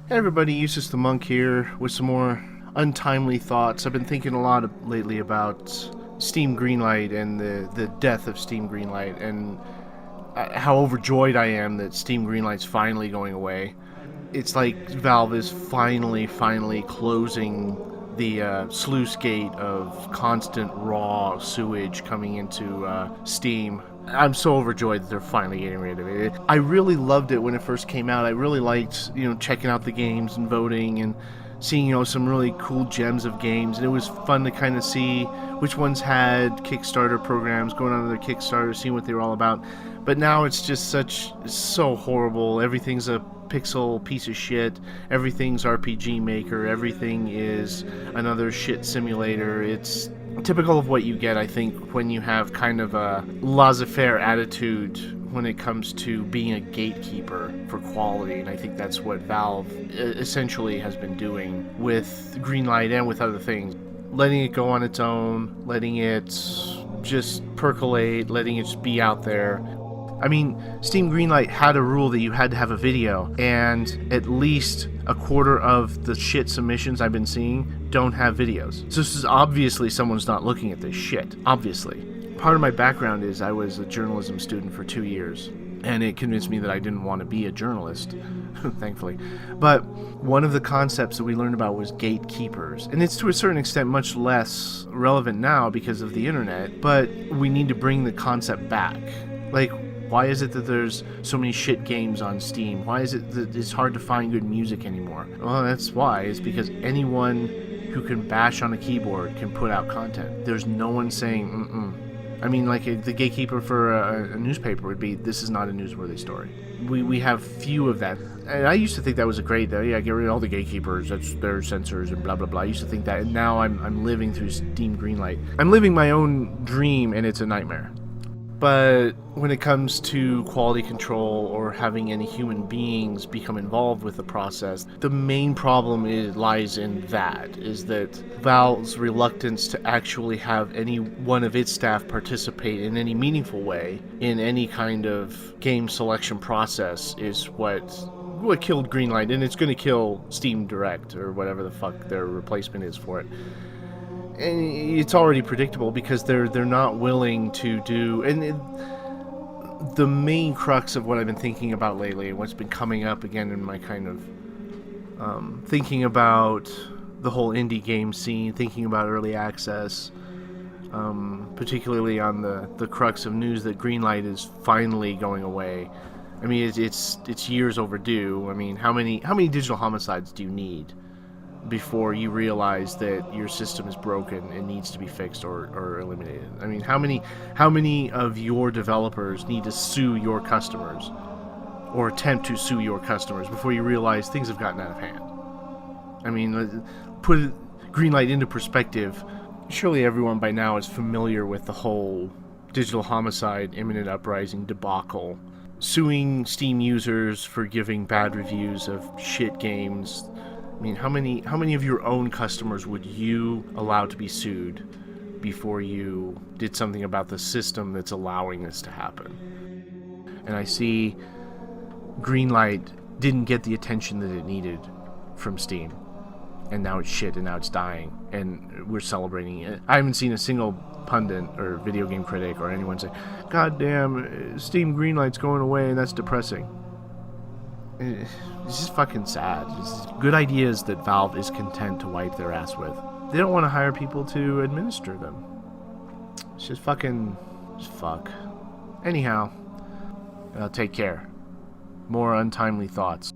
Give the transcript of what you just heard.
Hey everybody, Eustace the Monk here with some more untimely thoughts. I've been thinking a lot lately about Steam Greenlight and the death of Steam Greenlight and how overjoyed I am that Steam Greenlight's finally going away. It's like Valve is finally closing the sluice gate of constant raw sewage coming into Steam. I'm so overjoyed that they're finally getting rid of it. I really loved it when it first came out. I really liked, checking out the games and voting and seeing, some really cool gems of games. And it was fun to kind of see which ones had Kickstarter programs, going on to their Kickstarter, seeing what they were all about. But now it's just so horrible. Everything's a pixel piece of shit. Everything's RPG Maker. Everything is another shit simulator. It's typical of what you get, I think, when you have kind of a laissez-faire attitude when it comes to being a gatekeeper for quality, and I think that's what Valve essentially has been doing with Greenlight and with other things. Letting it go on its own, letting it just percolate, letting it just be out there. I mean, Steam Greenlight had a rule that you had to have a video, and at least a quarter of the shit submissions I've been seeing don't have videos. So this is obviously someone's not looking at this shit. Obviously. Part of my background is I was a journalism student for 2 years, and it convinced me that I didn't want to be a journalist, thankfully. But one of the concepts that we learned about was gatekeepers, and it's to a certain extent much less relevant now because of the internet, but we need to bring the concept back. Like, why is it that there's so many shit games on Steam? Why is it that it's hard to find good music anymore? Well, that's why. It's because anyone who can bash on a keyboard can put out content. There's no one saying, I mean, like, the gatekeeper for a newspaper would be, this is not a newsworthy story. We have few of that. And I used to think that was a great, yeah, get rid of all the gatekeepers, that's their censors and blah, blah, blah. I used to think that, and now I'm living through Steam Greenlight. I'm living my own dream, and it's a nightmare. But when it comes to quality control or having any human beings become involved with the process, the main problem lies in that Valve's reluctance to actually have any one of its staff participate in any meaningful way in any kind of game selection process is what killed Greenlight, and it's going to kill Steam Direct or whatever the fuck their replacement is for it. And it's already predictable because they're not willing to do, the main crux of what I've been thinking about lately, and what's been coming up again in my kind of thinking about the whole indie game scene, thinking about early access, particularly on the crux of news that Greenlight is finally going away. I mean, it's years overdue. I mean, how many digital homicides do you need before you realize that your system is broken and needs to be fixed or eliminated? I mean, how many of your developers need to sue your customers or attempt to sue your customers before you realize things have gotten out of hand? I mean, put Greenlight into perspective. Surely everyone by now is familiar with the whole digital homicide, imminent uprising debacle, suing Steam users for giving bad reviews of shit games. I mean, how many of your own customers would you allow to be sued before you did something about the system that's allowing this to happen? And I see Greenlight didn't get the attention that it needed from Steam, and now it's shit, and now it's dying, and we're celebrating it. I haven't seen a single pundit or video game critic or anyone say, "God damn, Steam Greenlight's going away, and that's depressing." It's just fucking sad. It's good ideas that Valve is content to wipe their ass with. They don't want to hire people to administer them. It's just fuck. Anyhow, take care. More untimely thoughts.